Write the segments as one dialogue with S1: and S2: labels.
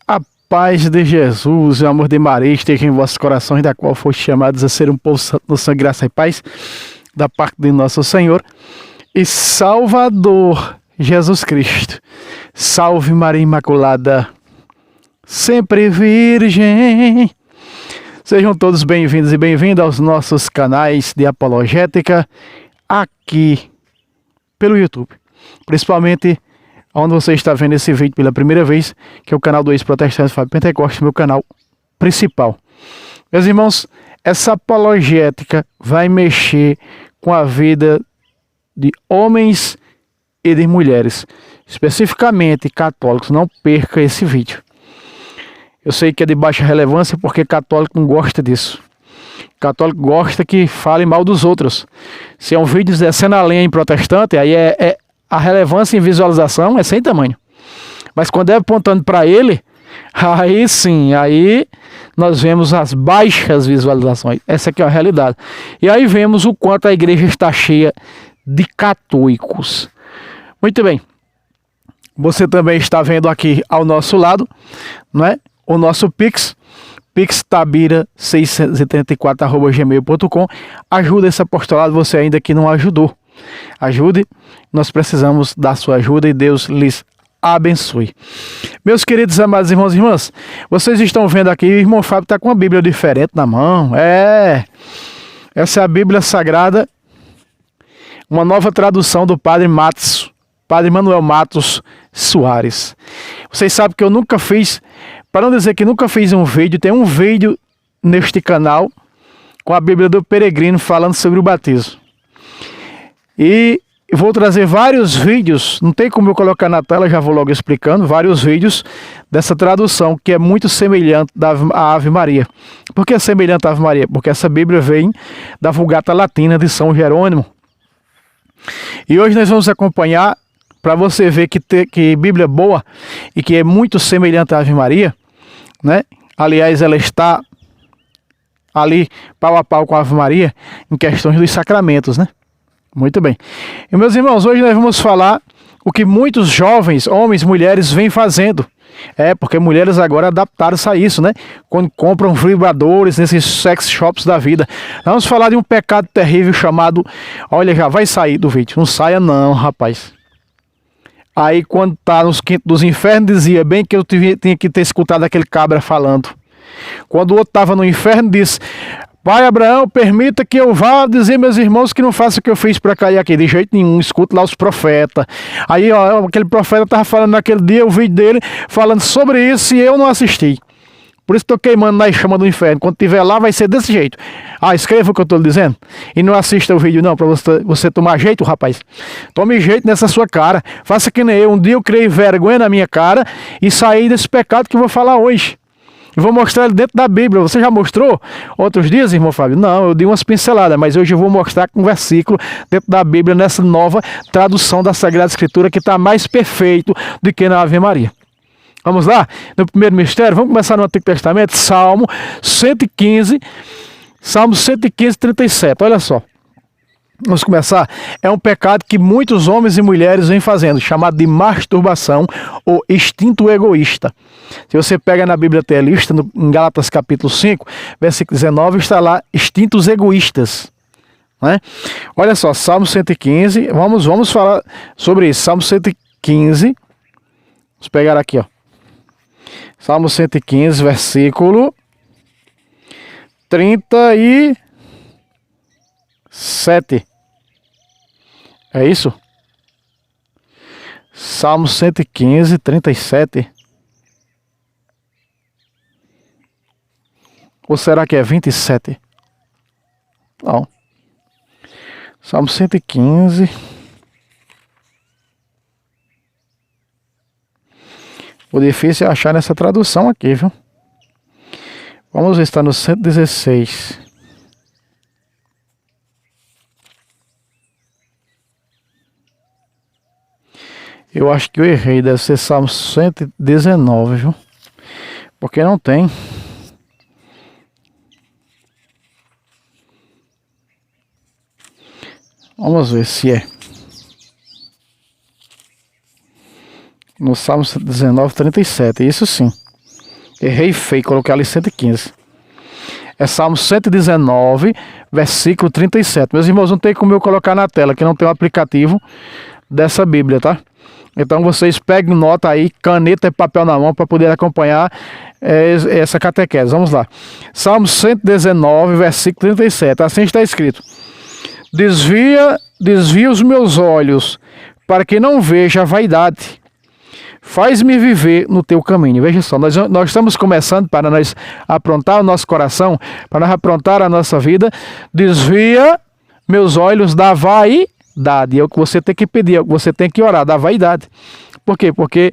S1: A paz de Jesus e o amor de Maria esteja em vossos corações, da qual foste chamados a ser um povo santo no sangue, graça e paz, da parte de nosso Senhor e Salvador Jesus Cristo. Salve Maria Imaculada, sempre Virgem. Sejam todos bem-vindos e bem-vindas aos nossos canais de apologética aqui pelo YouTube. Principalmente onde você está vendo esse vídeo pela primeira vez, que é o canal do ex-protestante Fábio Pentecoste, meu canal principal. Meus irmãos, essa apologética vai mexer com a vida de homens e de mulheres, especificamente católicos. Não perca esse vídeo. Eu sei que é de baixa relevância porque católico não gosta disso. Católico gosta que fale mal dos outros. Se é um vídeo descendo a lenha em protestante, aí a relevância em visualização é sem tamanho. Mas quando é apontando para ele, aí sim, aí nós vemos as baixas visualizações. Essa aqui é a realidade. E aí vemos o quanto a igreja está cheia de católicos. Muito bem. Você também está vendo aqui ao nosso lado, não é? O nosso Pix, pixtabira634@gmail.com. Ajuda esse apostolado, você ainda que não ajudou. Ajude, nós precisamos da sua ajuda e Deus lhes abençoe. Meus queridos amados irmãos e irmãs, vocês estão vendo aqui, o irmão Fábio está com uma Bíblia diferente na mão. Essa é a Bíblia Sagrada, uma nova tradução do Padre Manuel Matos Soares. Vocês sabem que eu nunca fiz, para não dizer que nunca fiz um vídeo, tem um vídeo neste canal com a Bíblia do Peregrino falando sobre o batismo. E vou trazer vários vídeos, não tem como eu colocar na tela, já vou logo explicando, vários vídeos dessa tradução que é muito semelhante à Ave Maria. Por que é semelhante à Ave Maria? Porque essa Bíblia vem da Vulgata Latina de São Jerônimo. E hoje nós vamos acompanhar, para você ver que Bíblia boa e que é muito semelhante à Ave Maria, né? Aliás, ela está ali pau a pau com a Ave Maria em questões dos sacramentos, né? Muito bem. E meus irmãos, hoje nós vamos falar o que muitos jovens, homens, mulheres, vêm fazendo. Porque mulheres agora adaptaram-se a isso, né? Quando compram vibradores nesses sex shops da vida. Vamos falar de um pecado terrível chamado... Olha, já vai sair do vídeo. Não saia não, rapaz. Aí quando tá nos quintos dos infernos, dizia bem que eu tinha que ter escutado aquele cabra falando. Quando o outro estava no inferno, disse... Pai Abraão, permita que eu vá dizer meus irmãos que não façam o que eu fiz para cair aqui. De jeito nenhum, escuta lá os profetas. Aí, ó, aquele profeta estava falando naquele dia, o vídeo dele, falando sobre isso e eu não assisti. Por isso estou queimando na chama do inferno. Quando estiver lá, vai ser desse jeito. Escreva o que eu estou lhe dizendo. E não assista o vídeo não, para você tomar jeito, rapaz. Tome jeito nessa sua cara. Faça que nem eu. Um dia eu criei vergonha na minha cara e saí desse pecado que eu vou falar hoje. Eu vou mostrar ele dentro da Bíblia. Você já mostrou outros dias, irmão Fábio? Não, eu dei umas pinceladas, mas hoje eu vou mostrar com um versículo dentro da Bíblia, nessa nova tradução da Sagrada Escritura, que está mais perfeito do que na Ave Maria. Vamos lá? No primeiro mistério, vamos começar no Antigo Testamento, Salmo 115, 37. Olha só. Vamos começar. É um pecado que muitos homens e mulheres vêm fazendo, chamado de masturbação ou instinto egoísta. Se você pega na Bíblia, tem a lista, em Gálatas capítulo 5, versículo 19, está lá, instintos egoístas. Né? Olha só, Salmo 115, vamos falar sobre isso. Salmo 115, vamos pegar aqui, ó. Salmo 115, versículo 37. É isso? Salmo 115, 37. Ou será que é 27? Não. Salmo 115. O difícil é achar nessa tradução aqui, viu? Vamos ver se está no 116. Eu acho que eu errei, deve ser Salmo 119, viu? Porque não tem. Vamos ver se é. No Salmo 19, 37, isso sim. Errei feio, coloquei ali 115. É Salmo 119, versículo 37. Meus irmãos, não tem como eu colocar na tela, que não tem um aplicativo dessa Bíblia, tá? Então vocês peguem nota aí, caneta e papel na mão para poder acompanhar essa catequese. Vamos lá. Salmo 119, versículo 37. Assim está escrito: Desvia os meus olhos para que não veja a vaidade. Faz-me viver no teu caminho. Veja só, nós estamos começando para nós aprontar o nosso coração, para nós aprontar a nossa vida. Desvia meus olhos da vaidade. É o que você tem que pedir, é o que você tem que orar, da vaidade. Por quê? Porque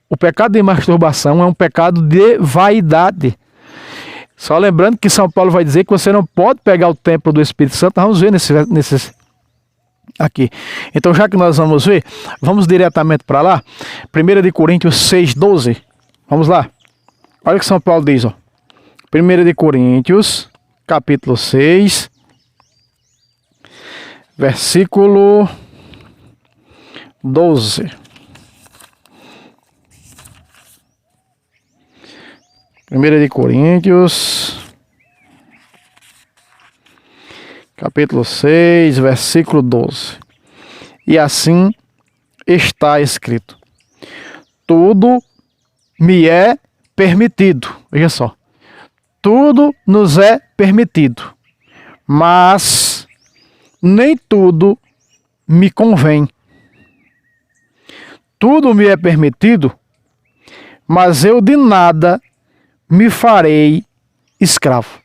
S1: o pecado de masturbação é um pecado de vaidade. Só lembrando que São Paulo vai dizer que você não pode pegar o templo do Espírito Santo. Vamos ver nesses aqui. Então, já que nós vamos ver, vamos diretamente para lá. 1 de Coríntios 6:12. Vamos lá. Olha o que São Paulo diz, ó. 1 de Coríntios, capítulo 6, versículo 12. 1 de Coríntios, capítulo 6, versículo 12. E assim está escrito: tudo me é permitido. Veja só. Tudo nos é permitido, mas nem tudo me convém. Tudo me é permitido, mas eu de nada me farei escravo.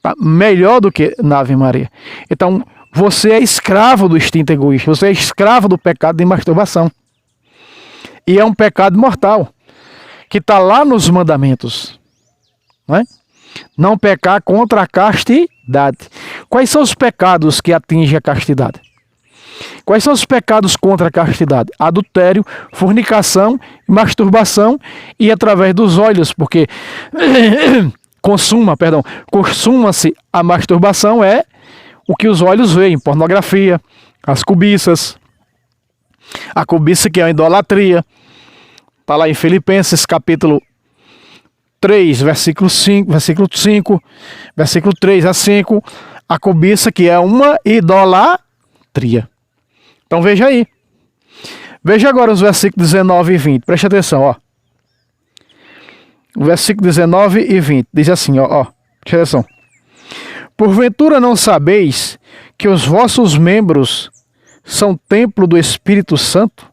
S1: Tá? Melhor do que na Ave Maria. Então, você é escravo do instinto egoísta, você é escravo do pecado de masturbação. E é um pecado mortal, que está lá nos mandamentos. Não é? Não pecar contra a castidade. Quais são os pecados que atingem a castidade? Quais são os pecados contra a castidade? Adultério, fornicação, masturbação e através dos olhos, porque consuma-se a masturbação é o que os olhos veem, pornografia, as cobiças, a cobiça que é a idolatria. Está lá em Filipenses capítulo 3, versículo 5, versículo 3 a 5, a cobiça que é uma idolatria. Então veja aí. Veja agora os versículos 19 e 20. Preste atenção, ó. O versículo 19 e 20 diz assim, ó. Preste atenção. Porventura não sabeis que os vossos membros são templo do Espírito Santo,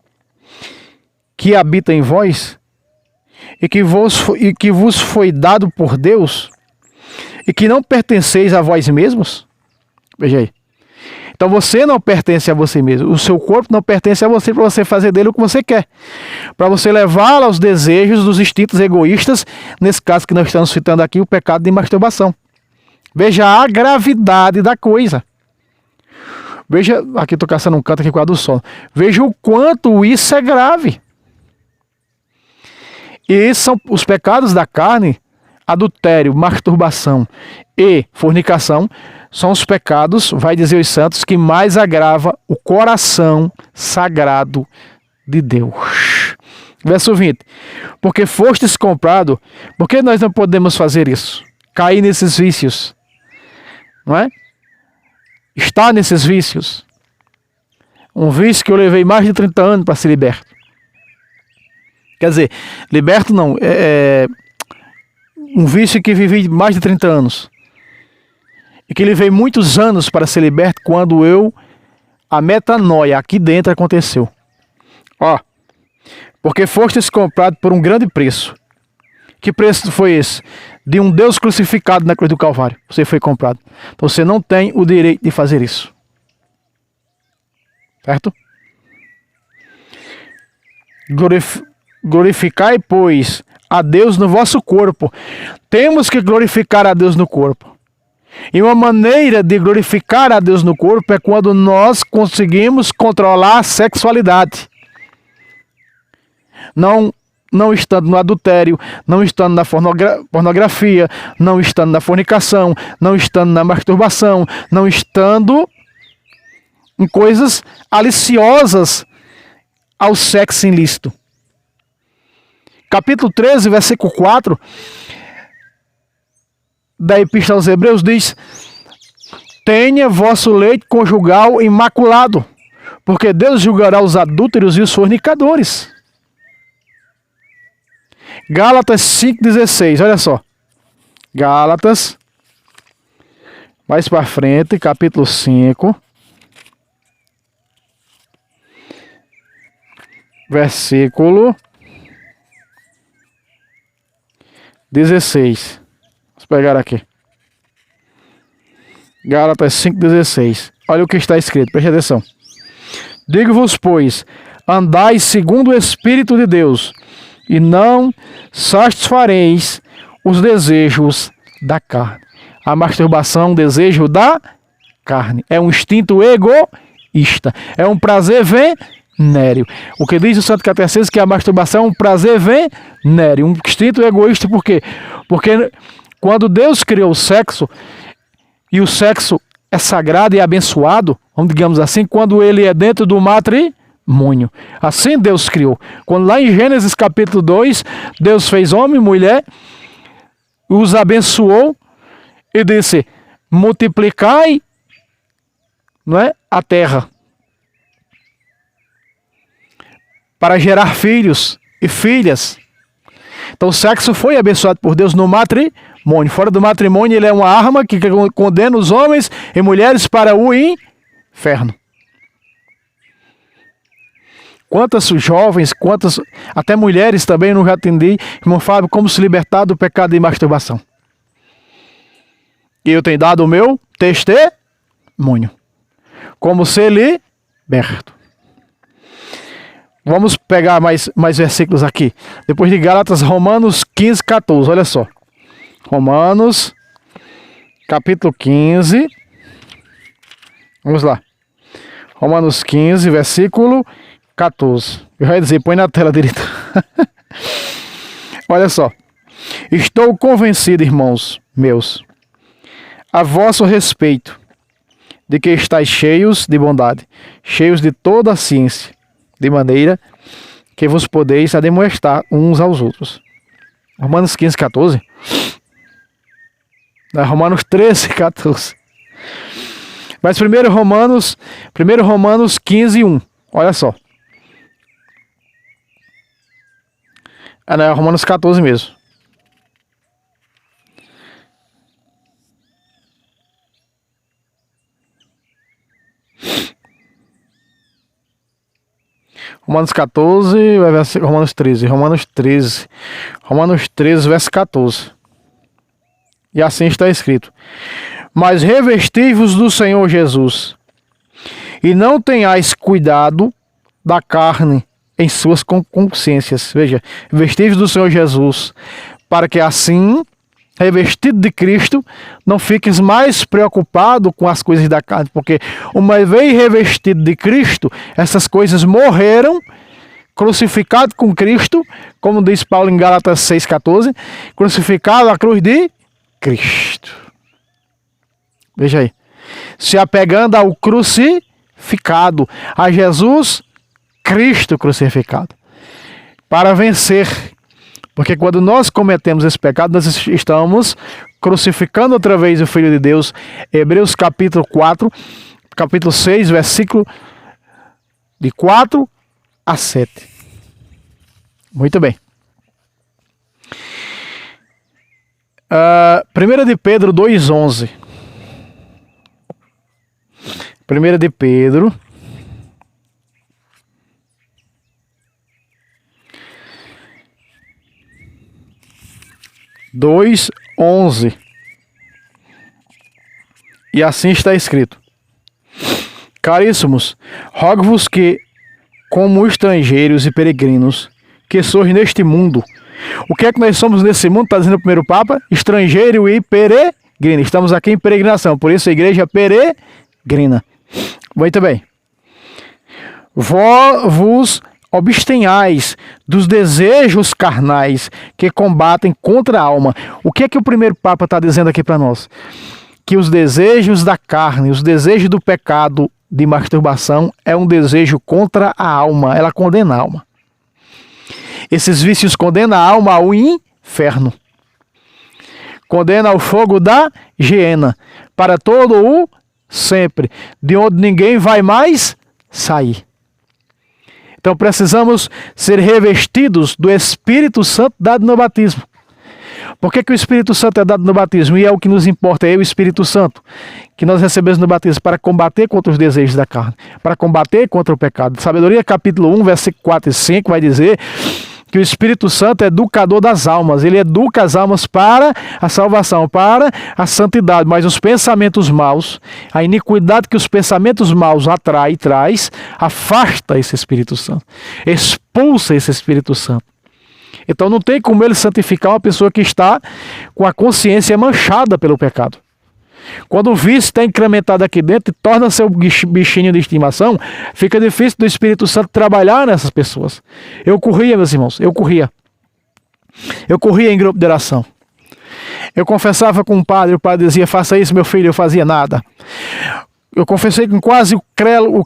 S1: que habita em vós, e que vos foi dado por Deus, e que não pertenceis a vós mesmos? Veja aí. Então você não pertence a você mesmo. O seu corpo não pertence a você para você fazer dele o que você quer. Para você levá-lo aos desejos dos instintos egoístas, nesse caso que nós estamos citando aqui, o pecado de masturbação. Veja a gravidade da coisa. Veja, aqui estou caçando um canto aqui com a do sono. Veja o quanto isso é grave. E esses são os pecados da carne: adultério, masturbação e fornicação. São os pecados, vai dizer os santos, que mais agrava o coração sagrado de Deus. Verso 20. Porque fostes comprado, por que nós não podemos fazer isso? Cair nesses vícios. Não é? Estar nesses vícios. Um vício que eu levei mais de 30 anos para ser liberto. Quer dizer, liberto não, um vício que vivi mais de 30 anos. E que levei muitos anos para ser liberto quando a metanoia aqui dentro aconteceu. Ó, porque fostes comprado por um grande preço. Que preço foi esse? De um Deus crucificado na cruz do Calvário. Você foi comprado. Então você não tem o direito de fazer isso. Certo? Glorificai, pois, a Deus no vosso corpo. Temos que glorificar a Deus no corpo. E uma maneira de glorificar a Deus no corpo é quando nós conseguimos controlar a sexualidade. Não estando no adultério, não estando na pornografia, não estando na fornicação, não estando na masturbação, não estando em coisas aliciosas ao sexo ilícito. capítulo 13, versículo 4, da Epístola aos Hebreus diz: tenha vosso leito conjugal imaculado, porque Deus julgará os adúlteros e os fornicadores. Gálatas 5,16, olha só. Gálatas, mais para frente, capítulo 5, versículo 16. Vamos pegar aqui. Gálatas 5,16. Olha o que está escrito, preste atenção. Digo-vos, pois, andai segundo o Espírito de Deus, e não satisfareis os desejos da carne. A masturbação é um desejo da carne. É um instinto egoísta. É um prazer venéreo. O que diz o Santo Catecismo é que a masturbação é um prazer venéreo. Um instinto egoísta por quê? Porque quando Deus criou o sexo, e o sexo é sagrado e abençoado, digamos assim, quando ele é dentro do matrimônio. Assim Deus criou. Quando lá em Gênesis capítulo 2, Deus fez homem e mulher, os abençoou e disse: multiplicai, não é, a terra, para gerar filhos e filhas. Então o sexo foi abençoado por Deus no matrimônio. Fora do matrimônio, ele é uma arma que condena os homens e mulheres para o inferno. Quantas jovens, quantas até mulheres também eu não já atendi, irmão Fábio, como se libertar do pecado de masturbação. E eu tenho dado o meu testemunho. Como ser liberto. Vamos pegar mais versículos aqui. Depois de Gálatas, Romanos 15, 14. Olha só. Romanos, capítulo 15. Vamos lá. Romanos 15, versículo 14. Eu já ia dizer, põe na tela direita. Olha só. Estou convencido, irmãos meus, a vosso respeito, de que estáis cheios de bondade, cheios de toda a ciência, de maneira que vos podeis admoestar uns aos outros. Romanos 15, 14. Romanos 13, 14. Mas primeiro Romanos 15, 1. Olha só. Não, é Romanos 14 mesmo. Romanos 14, Romanos 13. Romanos 13, verso 14. E assim está escrito: mas revesti-vos do Senhor Jesus, e não tenhais cuidado da carne em suas consciências. Veja, revesti-vos do Senhor Jesus, para que assim, revestido de Cristo, não fiques mais preocupado com as coisas da carne, porque uma vez revestido de Cristo, essas coisas morreram, crucificado com Cristo, como diz Paulo em Gálatas 6,14, crucificado à cruz de Cristo. Veja aí, se apegando ao crucificado, a Jesus Cristo crucificado, para vencer. Porque quando nós cometemos esse pecado, nós estamos crucificando outra vez o Filho de Deus. Hebreus capítulo 4, capítulo 6, versículo de 4 a 7. Muito bem. 1 de Pedro 2,11. 1 de Pedro 2:11. E assim está escrito: caríssimos, rogo-vos que, como estrangeiros e peregrinos, que sois neste mundo. O que é que nós somos nesse mundo? Está dizendo o primeiro Papa: estrangeiro e peregrino. Estamos aqui em peregrinação, por isso a igreja peregrina. Muito bem. Vos abstenhais dos desejos carnais que combatem contra a alma. O que é que o primeiro Papa está dizendo aqui para nós? Que os desejos da carne, os desejos do pecado de masturbação é um desejo contra a alma, ela condena a alma. Esses vícios condenam a alma ao inferno. Condena ao fogo da hiena, para todo o sempre, de onde ninguém vai mais sair. Então precisamos ser revestidos do Espírito Santo dado no batismo. Por que o Espírito Santo é dado no batismo? E é o que nos importa, é o Espírito Santo que nós recebemos no batismo para combater contra os desejos da carne, para combater contra o pecado. Sabedoria capítulo 1, versículo 4 e 5 vai dizer que o Espírito Santo é educador das almas. Ele educa as almas para a salvação, para a santidade. Mas os pensamentos maus, a iniquidade que os pensamentos maus traz, afasta esse Espírito Santo. Expulsa esse Espírito Santo. Então não tem como ele santificar uma pessoa que está com a consciência manchada pelo pecado. Quando o vício está incrementado aqui dentro e torna seu bichinho de estimação, fica difícil do Espírito Santo trabalhar nessas pessoas. Eu corria, meus irmãos, eu corria em grupo de oração. Eu confessava com o padre dizia, faça isso, meu filho, eu fazia nada. Eu confessei com quase o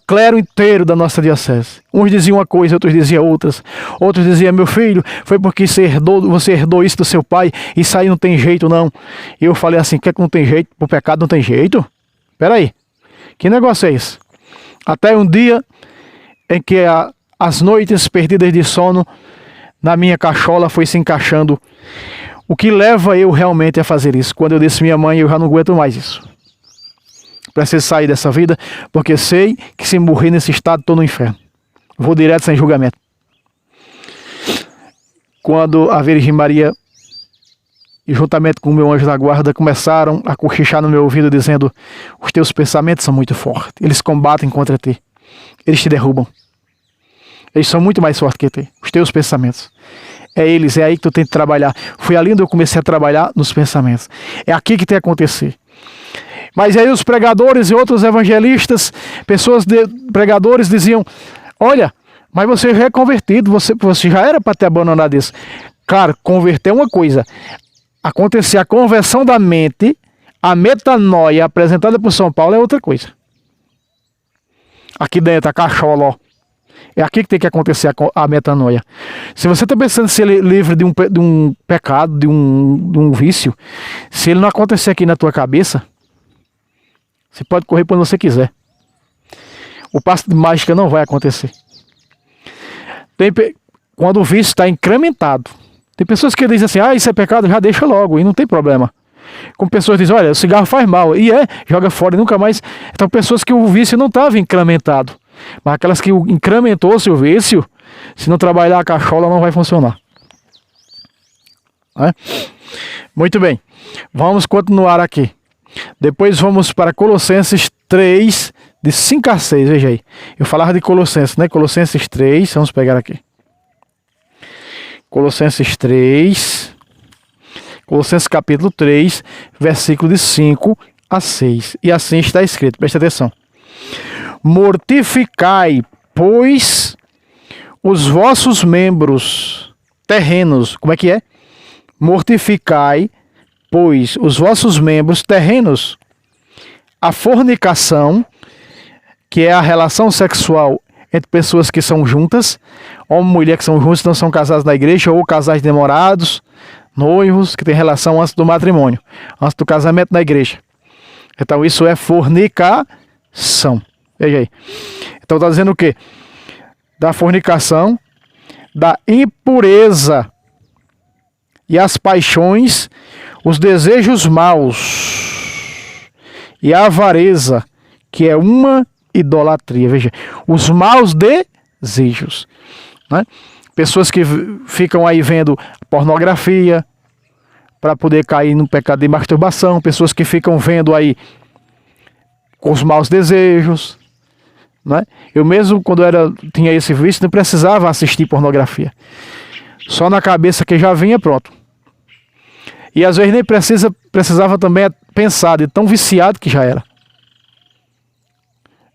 S1: clero inteiro da nossa diocese. Uns diziam uma coisa, outros diziam outras. Outros diziam, meu filho, foi porque você herdou isso do seu pai, isso aí não tem jeito não. E eu falei assim, que não tem jeito? Pro pecado não tem jeito? Peraí, que negócio é esse? Até um dia em que as noites perdidas de sono na minha cachola foi se encaixando. O que leva eu realmente a fazer isso? Quando eu disse minha mãe, eu já não aguento mais isso. Preciso sair dessa vida, porque sei que se morrer nesse estado, estou no inferno. Vou direto sem julgamento. Quando a Virgem Maria, e juntamente com o meu anjo da guarda, começaram a cochichar no meu ouvido, dizendo, os teus pensamentos são muito fortes, eles combatem contra ti, eles te derrubam. Eles são muito mais fortes que ti, os teus pensamentos. É aí que tu tem que trabalhar. Foi ali onde eu comecei a trabalhar nos pensamentos. É aqui que tem que acontecer. Mas aí os pregadores e outros evangelistas, pregadores diziam, olha, mas você já é convertido, você já era para ter abandonado isso. Claro, converter é uma coisa. Acontecer a conversão da mente, a metanoia apresentada por São Paulo é outra coisa. Aqui dentro, a cachola, ó. É aqui que tem que acontecer a metanoia. Se você está pensando em ser livre de um pecado, de um vício, se ele não acontecer aqui na tua cabeça, você pode correr quando você quiser. O passo de mágica não vai acontecer. Quando o vício está incrementado. Tem pessoas que dizem assim, isso é pecado, já deixa logo, e não tem problema. Como pessoas dizem, olha, o cigarro faz mal, e joga fora e nunca mais. Então pessoas que o vício não estava incrementado. Mas aquelas que incrementou-se o vício, se não trabalhar a cachola não vai funcionar. Muito bem, vamos continuar aqui. Depois vamos para Colossenses 3, de 5 a 6, veja aí. Eu falava de Colossenses, né? Colossenses 3, vamos pegar aqui. Colossenses 3, Colossenses capítulo 3, versículo de 5 a 6. E assim está escrito, presta atenção. Mortificai, pois, os vossos membros terrenos. Como é que é? Mortificai, pois, os vossos membros terrenos, a fornicação, que é a relação sexual entre pessoas que são juntas, homem e mulher que são juntos, não são casados na igreja, ou casais de namorados, noivos, que têm relação antes do matrimônio, antes do casamento na igreja. Então isso é fornicação. Veja aí. Então está dizendo o quê? Da fornicação, da impureza e as paixões, os desejos maus e a avareza, que é uma idolatria. Veja, os maus desejos, né? Pessoas que ficam aí vendo pornografia para poder cair no pecado de masturbação, pessoas que ficam vendo aí os maus desejos, né? Eu mesmo, quando tinha esse vício, não precisava assistir pornografia. Só na cabeça que já vinha, pronto. E às vezes nem precisava também pensar, de tão viciado que já era.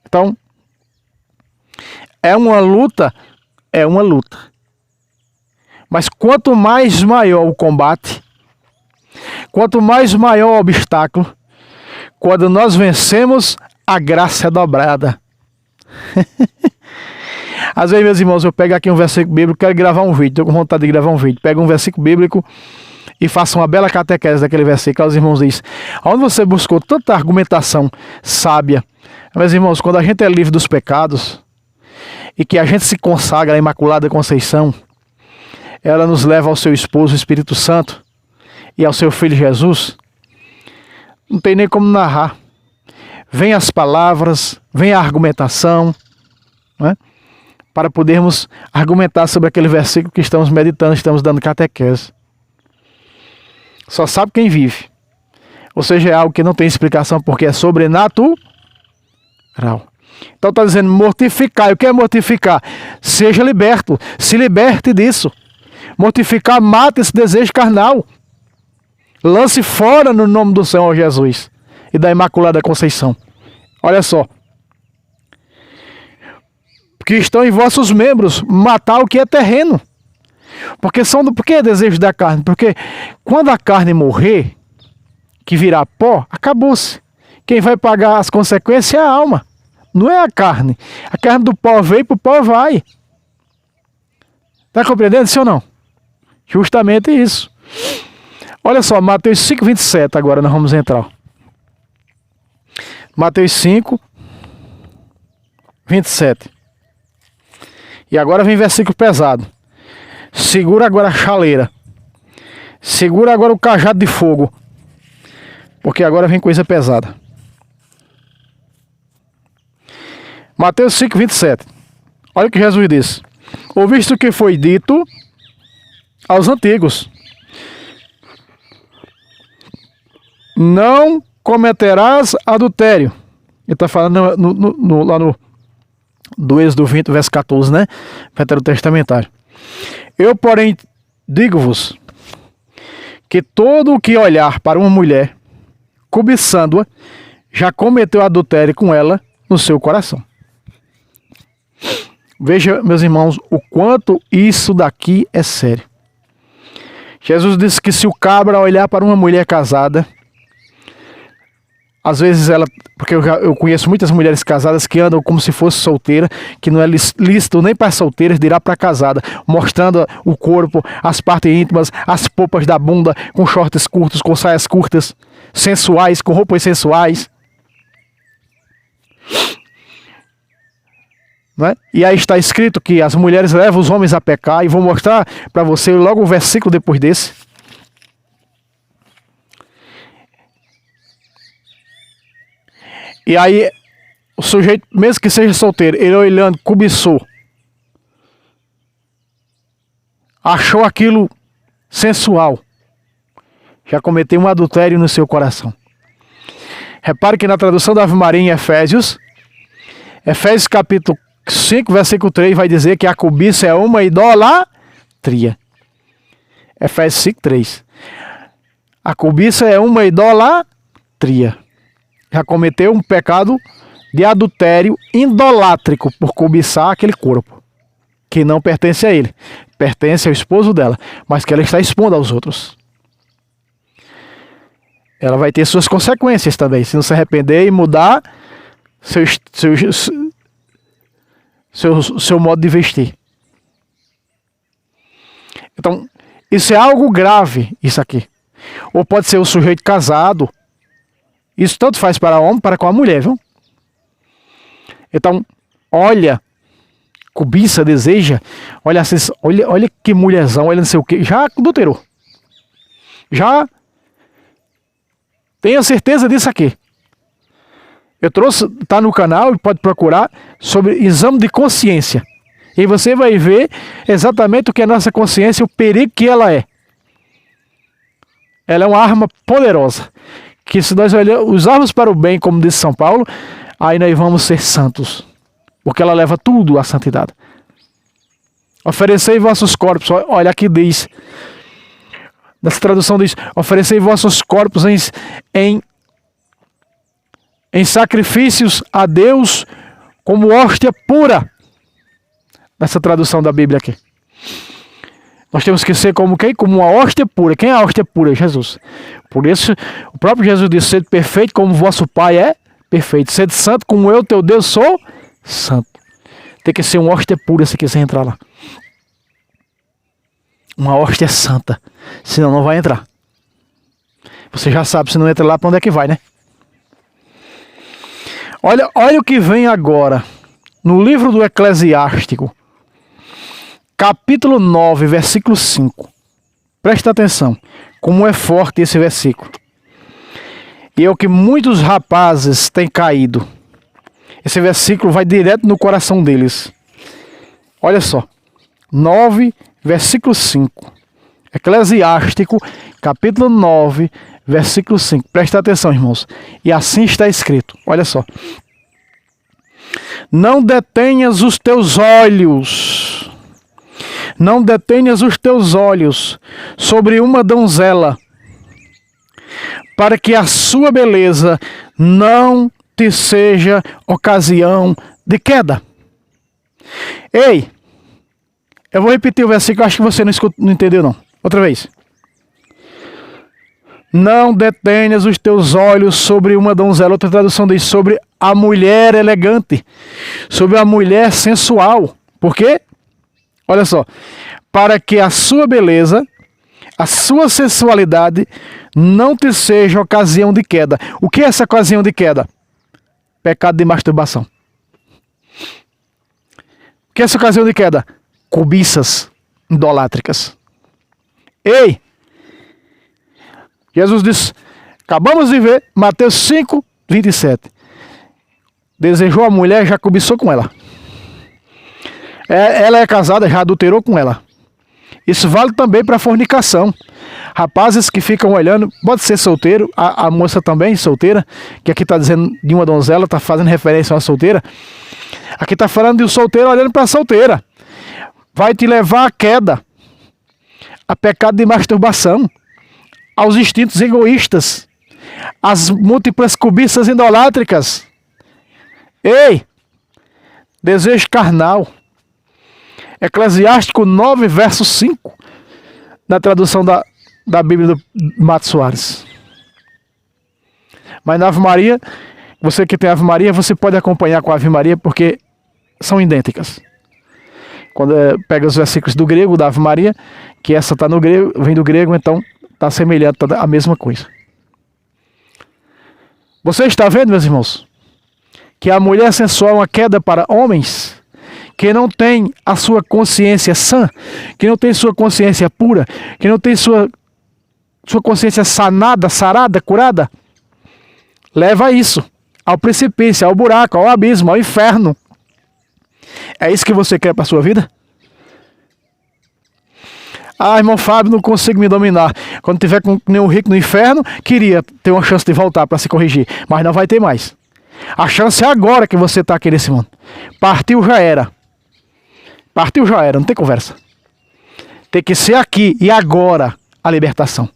S1: Então, é uma luta. Mas quanto mais maior o combate, quanto mais maior o obstáculo, quando nós vencemos, a graça é dobrada. Às vezes, meus irmãos, eu pego aqui um versículo bíblico, quero gravar um vídeo, estou com vontade de gravar um vídeo. Pego um versículo bíblico e faço uma bela catequese daquele versículo. Aí os irmãos dizem, aonde você buscou tanta argumentação sábia? Meus irmãos, quando a gente é livre dos pecados e que a gente se consagra à Imaculada Conceição, ela nos leva ao seu esposo, o Espírito Santo, e ao seu Filho Jesus. Não tem nem como narrar. Vem as palavras, vem a argumentação, né? Para podermos argumentar sobre aquele versículo que estamos meditando, estamos dando catequese. Só sabe quem vive. Ou seja, é algo que não tem explicação porque é sobrenatural. Então está dizendo mortificar. E o que é mortificar? Seja liberto. Se liberte disso. Mortificar, mata esse desejo carnal. Lance fora no nome do Senhor Jesus e da Imaculada Conceição. Olha só. Que estão em vossos membros, matar o que é terreno. Por que é desejo da carne? Porque quando a carne morrer, que virar pó, acabou-se. Quem vai pagar as consequências é a alma, não é a carne. A carne do pó veio, para o pó vai. Está compreendendo, sim ou não? Justamente isso. Olha só, Mateus 5:27, agora nós vamos entrar. Mateus 5:27. E agora vem versículo pesado. Segura agora a chaleira. Segura agora o cajado de fogo. Porque agora vem coisa pesada. Mateus 5:27. Olha o que Jesus disse. Ouviste o que foi dito aos antigos. Não cometerás adultério. Ele está falando lá do Êxodo 20, verso 14, né? Veterotestamentário. Eu, porém, digo-vos que todo o que olhar para uma mulher, cobiçando-a, já cometeu adultério com ela no seu coração. Veja, meus irmãos, o quanto isso daqui é sério. Jesus disse que se o cabra olhar para uma mulher casada, às vezes ela, porque eu conheço muitas mulheres casadas que andam como se fosse solteira, que não é lícito nem para solteiras, dirá para casada, mostrando o corpo, as partes íntimas, as polpas da bunda, com shorts curtos, com saias curtas, sensuais, com roupas sensuais. Né? E aí está escrito que as mulheres levam os homens a pecar, e vou mostrar para você logo um versículo depois desse. E aí, o sujeito, mesmo que seja solteiro, ele olhando, cobiçou, achou aquilo sensual, já cometeu um adultério no seu coração. Repare que na tradução da Ave Maria em Efésios capítulo 5, versículo 3, vai dizer que a cobiça é uma idolatria. Efésios 5, 3. A cobiça é uma idolatria. Já cometeu um pecado de adultério idolátrico por cobiçar aquele corpo, que não pertence a ele, pertence ao esposo dela, mas que ela está expondo aos outros. Ela vai ter suas consequências também, se não se arrepender e mudar seu modo de vestir. Então, isso é algo grave, isso aqui. Ou pode ser o sujeito casado. Isso tanto faz para o homem, para com a mulher, viu? Então, olha, cobiça, deseja, olha que mulherzão, olha não sei o que, já adulterou. Já tenha certeza disso aqui. Eu trouxe, tá no canal, pode procurar, sobre exame de consciência. E você vai ver exatamente o que é a nossa consciência, o perigo que ela é. Ela é uma arma poderosa, que se nós usarmos para o bem, como disse São Paulo, aí nós vamos ser santos, porque ela leva tudo à santidade. Oferecei vossos corpos, olha aqui diz, nessa tradução diz, oferecei vossos corpos em sacrifícios a Deus como hóstia pura. Nessa tradução da Bíblia aqui. Nós temos que ser como quem? Como uma hóstia pura. Quem é a hóstia pura? Jesus. Por isso, o próprio Jesus disse, sede perfeito como vosso Pai é perfeito. Sede santo como eu, teu Deus, sou santo. Tem que ser uma hóstia pura se quiser entrar lá. Uma hóstia santa. Senão não vai entrar. Você já sabe, se não entra lá, para onde é que vai, né? Olha o que vem agora. No livro do Eclesiástico, capítulo 9, versículo 5. Presta atenção. Como é forte esse versículo. E é o que muitos rapazes têm caído. Esse versículo vai direto no coração deles. Olha só. 9, versículo 5. Eclesiástico, capítulo 9, versículo 5. Presta atenção, irmãos. E assim está escrito. Olha só. Não detenhas os teus olhos. Não detenhas os teus olhos sobre uma donzela, para que a sua beleza não te seja ocasião de queda. Ei, eu vou repetir o versículo, acho que você não entendeu não. Outra vez. Não detenhas os teus olhos sobre uma donzela. Outra tradução diz sobre a mulher elegante, sobre a mulher sensual. Por quê? Olha só. Para que a sua beleza, a sua sensualidade não te seja ocasião de queda. O que é essa ocasião de queda? Pecado de masturbação. O que é essa ocasião de queda? Cobiças idolátricas. Ei! Jesus disse, acabamos de ver, Mateus 5, 27. Desejou a mulher, já cobiçou com ela. Ela é casada, já adulterou com ela. Isso vale também para fornicação. Rapazes que ficam olhando, pode ser solteiro, a moça também solteira, que aqui está dizendo de uma donzela, está fazendo referência a uma solteira. Aqui está falando de um solteiro olhando para a solteira. Vai te levar à queda, a pecado de masturbação, aos instintos egoístas, às múltiplas cobiças idolátricas. Ei! Desejo carnal. Eclesiástico 9, verso 5, na tradução da Bíblia do Mato Soares. Mas na Ave Maria, você que tem Ave Maria, você pode acompanhar com a Ave Maria, porque são idênticas. Quando pega os versículos do grego, da Ave Maria, que essa está no grego, vem do grego, então está semelhante, tá a mesma coisa. Você está vendo, meus irmãos, que a mulher sensual é uma queda para homens que não tem a sua consciência sã, que não tem sua consciência pura, que não tem sua consciência sanada, sarada, curada. Leva isso ao precipício, ao buraco, ao abismo, ao inferno. É isso que você quer para a sua vida? Ah, irmão Fábio, não consigo me dominar. Quando tiver com nenhum rico no inferno, queria ter uma chance de voltar para se corrigir. Mas não vai ter mais. A chance é agora que você está aqui nesse mundo. Partiu, já era. Partiu, já era. Não tem conversa. Tem que ser aqui e agora a libertação.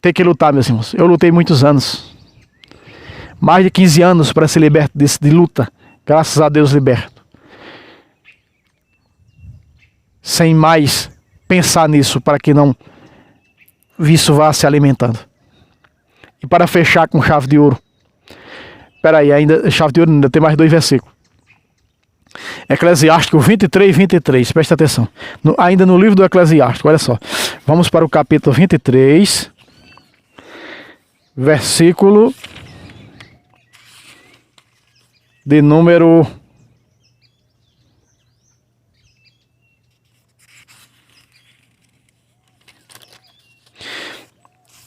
S1: Tem que lutar, meus irmãos. Eu lutei muitos anos. Mais de 15 anos para ser liberto de luta. Graças a Deus liberto. Sem mais pensar nisso, para que não isso vá se alimentando. E para fechar com chave de ouro. Espera aí, ainda chave de ouro ainda tem mais 2 versículos. Eclesiástico 23, 23. Presta atenção. Ainda no livro do Eclesiástico, olha só. Vamos para o capítulo 23. Versículo de número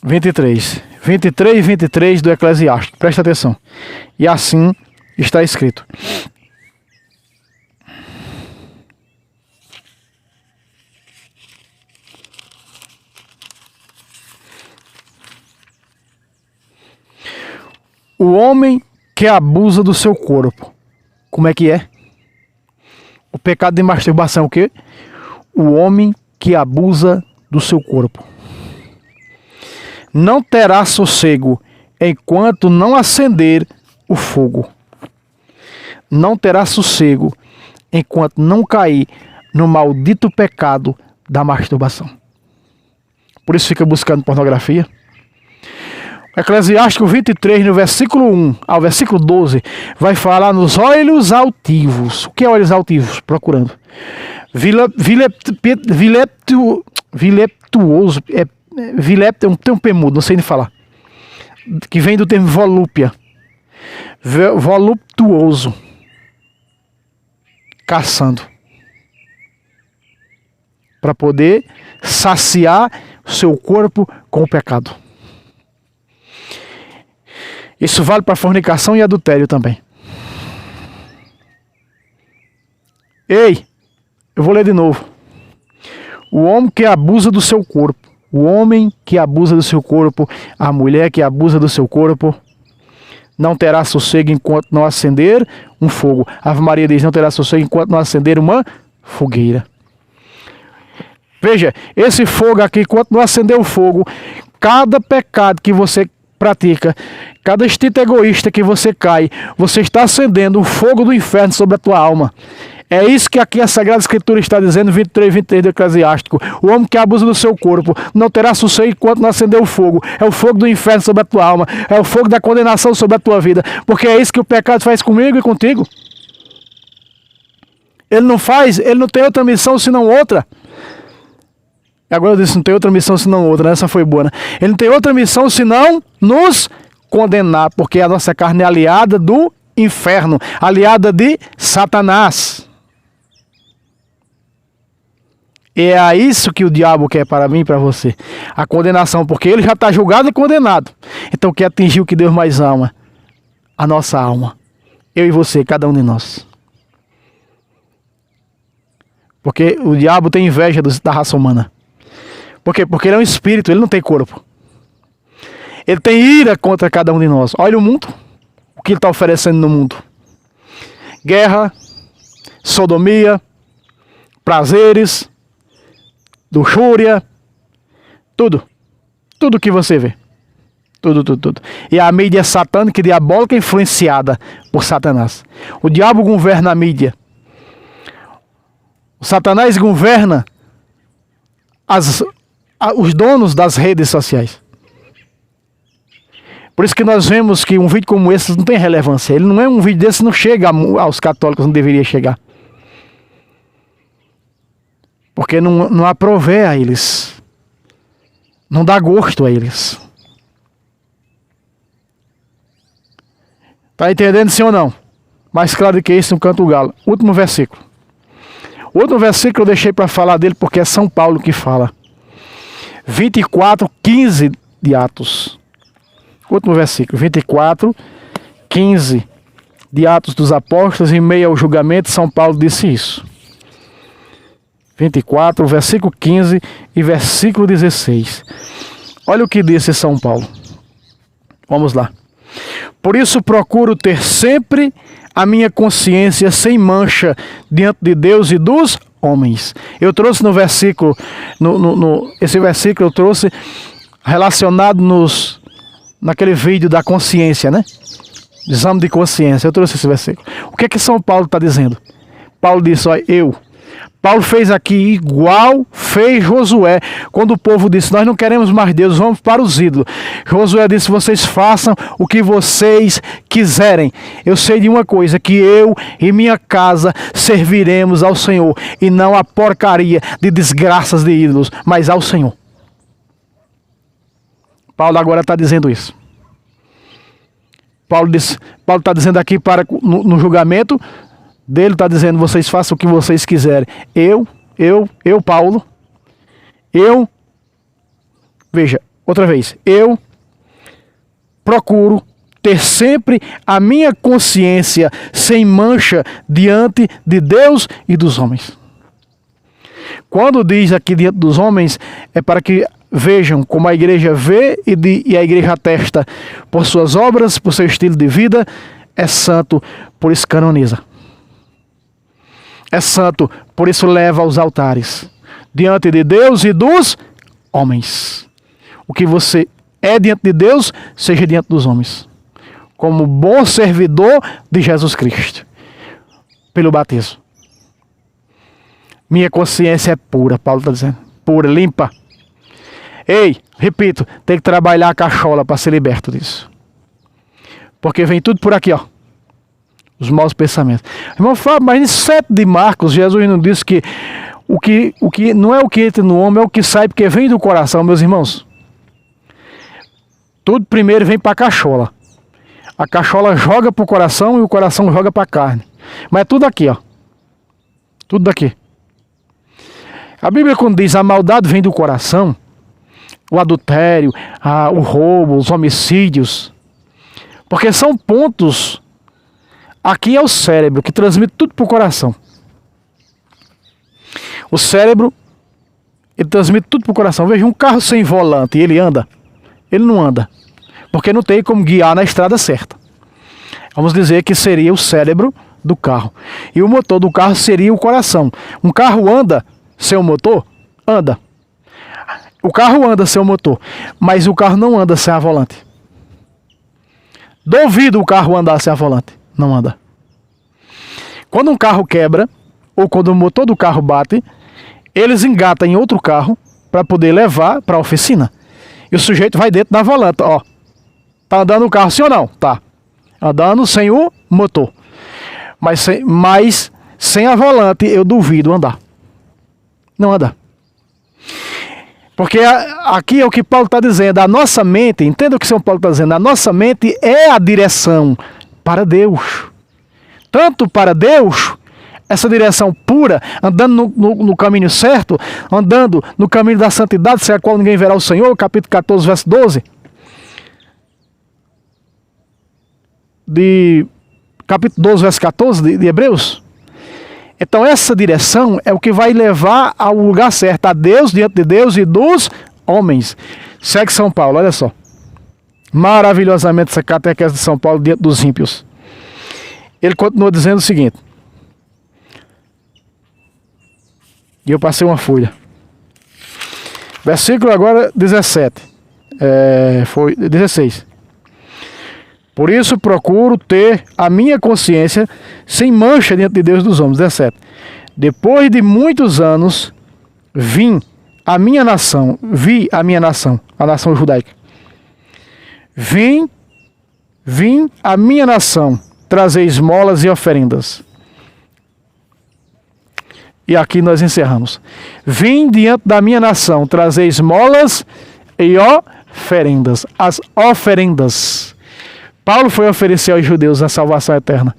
S1: 23 e 23 do Eclesiástico. Presta atenção. E assim está escrito. O homem que abusa do seu corpo. Como é que é? O pecado de masturbação é o quê? O homem que abusa do seu corpo. Não terá sossego enquanto não acender o fogo. Não terá sossego enquanto não cair no maldito pecado da masturbação. Por isso fica buscando pornografia. Eclesiástico 23, no versículo 1 ao versículo 12, vai falar nos olhos altivos. O que é olhos altivos? Procurando. Vileptuoso. Tem um pemudo, não sei nem falar. Que vem do termo volúpia. Voluptuoso. Caçando. Para poder saciar o seu corpo com o pecado. Isso vale para fornicação e adultério também. Ei, eu vou ler de novo. O homem que abusa do seu corpo, o homem que abusa do seu corpo, a mulher que abusa do seu corpo, não terá sossego enquanto não acender um fogo. A Ave Maria diz, não terá sossego enquanto não acender uma fogueira. Veja, esse fogo aqui, enquanto não acender o fogo, cada pecado que você pratica, cada instinto egoísta que você cai, você está acendendo o fogo do inferno sobre a tua alma. É isso que aqui a Sagrada Escritura está dizendo, 23 do Eclesiástico. O homem que abusa do seu corpo não terá sossego enquanto não acender o fogo. É o fogo do inferno sobre a tua alma. É o fogo da condenação sobre a tua vida. Porque é isso que o pecado faz comigo e contigo. Ele não tem outra missão senão outra. Agora eu disse, não tem outra missão senão outra, né? Essa foi boa, né? Ele não tem outra missão senão nos condenar, porque a nossa carne é aliada do inferno, aliada de Satanás. E é isso que o diabo quer para mim e para você. A condenação, porque ele já está julgado e condenado. Então quer atingir o que Deus mais ama? A nossa alma. Eu e você, cada um de nós. Porque o diabo tem inveja da raça humana. Por quê? Porque ele é um espírito, ele não tem corpo. Ele tem ira contra cada um de nós. Olha o mundo, o que ele está oferecendo no mundo. Guerra, sodomia, prazeres, luxúria, tudo. Tudo que você vê. Tudo. E a mídia satânica e diabólica influenciada por Satanás. O diabo governa a mídia. O Satanás governa os donos das redes sociais. Por isso que nós vemos que um vídeo como esse não tem relevância. Ele não é um vídeo desse, não chega aos católicos, não deveria chegar. Porque não aprové a eles. Não dá gosto a eles. Está entendendo, sim ou não? Mais claro do que isso, no canto do galo. Último versículo. O outro versículo eu deixei para falar dele porque é São Paulo que fala. 24:15 de Atos. Último versículo. 24:15 de Atos dos Apóstolos, em meio ao julgamento, São Paulo disse isso. 24, versículo 15 e versículo 16. Olha o que disse São Paulo. Vamos lá. Por isso procuro ter sempre a minha consciência sem mancha diante de Deus e dos homens. Eu trouxe no versículo, esse versículo eu trouxe relacionado naquele vídeo da consciência, né? Exame de consciência. Eu trouxe esse versículo. O que é que São Paulo está dizendo? Paulo disse, olha, Paulo fez aqui igual fez Josué, quando o povo disse, nós não queremos mais Deus, vamos para os ídolos. Josué disse, vocês façam o que vocês quiserem. Eu sei de uma coisa, que eu e minha casa serviremos ao Senhor, e não a porcaria de desgraças de ídolos, mas ao Senhor. Paulo agora está dizendo isso. Paulo está dizendo aqui no julgamento dele, está dizendo, vocês façam o que vocês quiserem. Paulo, veja, outra vez, eu procuro ter sempre a minha consciência sem mancha diante de Deus e dos homens. Quando diz aqui diante dos homens, é para que vejam como a igreja vê e a igreja atesta por suas obras, por seu estilo de vida, é santo, por isso canoniza. É santo, por isso leva aos altares, diante de Deus e dos homens. O que você é diante de Deus, seja diante dos homens. Como bom servidor de Jesus Cristo, pelo batismo. Minha consciência é pura, Paulo está dizendo. Pura, limpa. Ei, repito, tem que trabalhar a cachola para ser liberto disso. Porque vem tudo por aqui, ó. Os maus pensamentos. Irmão Fábio, mas em 7 de Marcos, Jesus não disse que o que não é o que entra no homem, é o que sai, porque vem do coração, meus irmãos. Tudo primeiro vem para a cachola. A cachola joga para o coração e o coração joga para a carne. Mas é tudo aqui, ó. Tudo daqui. A Bíblia, quando diz a maldade vem do coração, o adultério, o roubo, os homicídios, porque são pontos. Aqui é o cérebro que transmite tudo para o coração. O cérebro, ele transmite tudo para o coração. Veja, um carro sem volante, ele anda? Ele não anda, porque não tem como guiar na estrada certa. Vamos dizer que seria o cérebro do carro. E o motor do carro seria o coração. Um carro anda sem o motor? Anda. O carro anda sem o motor, mas o carro não anda sem a volante. Duvido o carro andar sem a volante. Não anda. Quando um carro quebra, ou quando o motor do carro bate, eles engatam em outro carro para poder levar para a oficina. E o sujeito vai dentro da volante, ó. Tá andando o carro sim ou não? Tá. Andando sem o motor. Mas sem a volante eu duvido andar. Não anda. Porque aqui é o que Paulo está dizendo. A nossa mente, entenda o que São Paulo está dizendo. A nossa mente é a direção para Deus. Tanto para Deus, essa direção pura, andando no caminho certo, andando no caminho da santidade, sem a qual ninguém verá o Senhor, capítulo 14, verso 12. Capítulo 12, verso 14 de Hebreus. Então essa direção é o que vai levar ao lugar certo, a Deus, diante de Deus e dos homens. Segue São Paulo, olha só. Maravilhosamente essa catequese de São Paulo diante dos ímpios. Ele continua dizendo o seguinte. E eu passei uma folha. Versículo agora 17. Foi 16. Por isso procuro ter a minha consciência sem mancha diante de Deus e dos homens. 17. Depois de muitos anos, vi a minha nação, a nação judaica. Vim a minha nação trazer esmolas e oferendas. E aqui nós encerramos. Vim diante da minha nação trazer esmolas e oferendas. As oferendas. Paulo foi oferecer aos judeus a salvação eterna,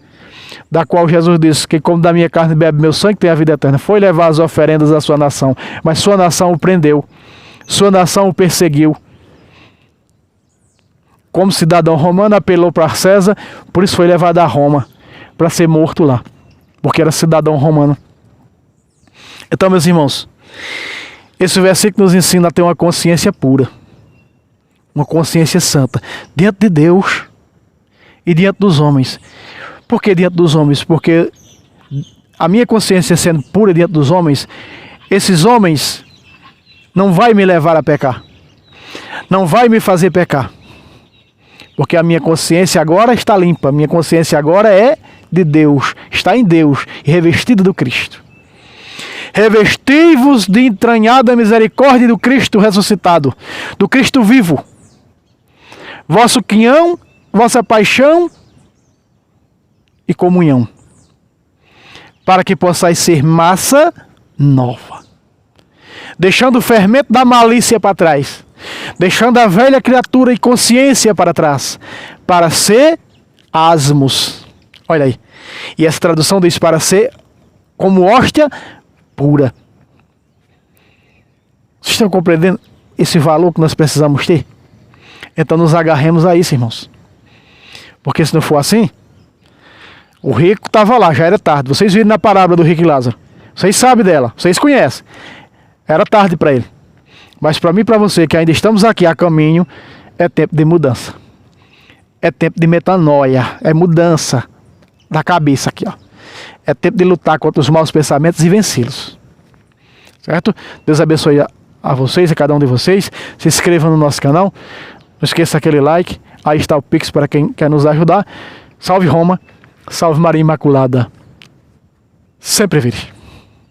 S1: da qual Jesus disse que como da minha carne bebe meu sangue tem a vida eterna. Foi levar as oferendas à sua nação, mas sua nação o prendeu, sua nação o perseguiu. Como cidadão romano apelou para César, por isso foi levado a Roma, para ser morto lá, porque era cidadão romano. Então, meus irmãos, esse versículo nos ensina a ter uma consciência pura, uma consciência santa, diante de Deus e diante dos homens. Por que diante dos homens? Porque a minha consciência sendo pura diante dos homens, esses homens não vai me levar a pecar, não vai me fazer pecar, porque a minha consciência agora está limpa, a minha consciência agora é de Deus, está em Deus e revestida do Cristo. Revesti-vos de entranhada misericórdia do Cristo ressuscitado, do Cristo vivo. Vosso quinhão, vossa paixão e comunhão, para que possais ser massa nova, deixando o fermento da malícia para trás, deixando a velha criatura e consciência para trás, para ser asmos. Olha aí. E essa tradução diz para ser como hóstia pura. Vocês estão compreendendo esse valor que nós precisamos ter? Então nos agarremos a isso, irmãos. Porque se não for assim, o rico estava lá, já era tarde. Vocês viram na parábola do rico e Lázaro. Vocês sabem dela, vocês conhecem. Era tarde para ele. Mas para mim e para você, que ainda estamos aqui a caminho, é tempo de mudança. É tempo de metanoia. É mudança da cabeça aqui, ó. É tempo de lutar contra os maus pensamentos e vencê-los. Certo? Deus abençoe a vocês, a cada um de vocês. Se inscreva no nosso canal. Não esqueça aquele like. Aí está o Pix para quem quer nos ajudar. Salve Roma. Salve Maria Imaculada. Sempre vire.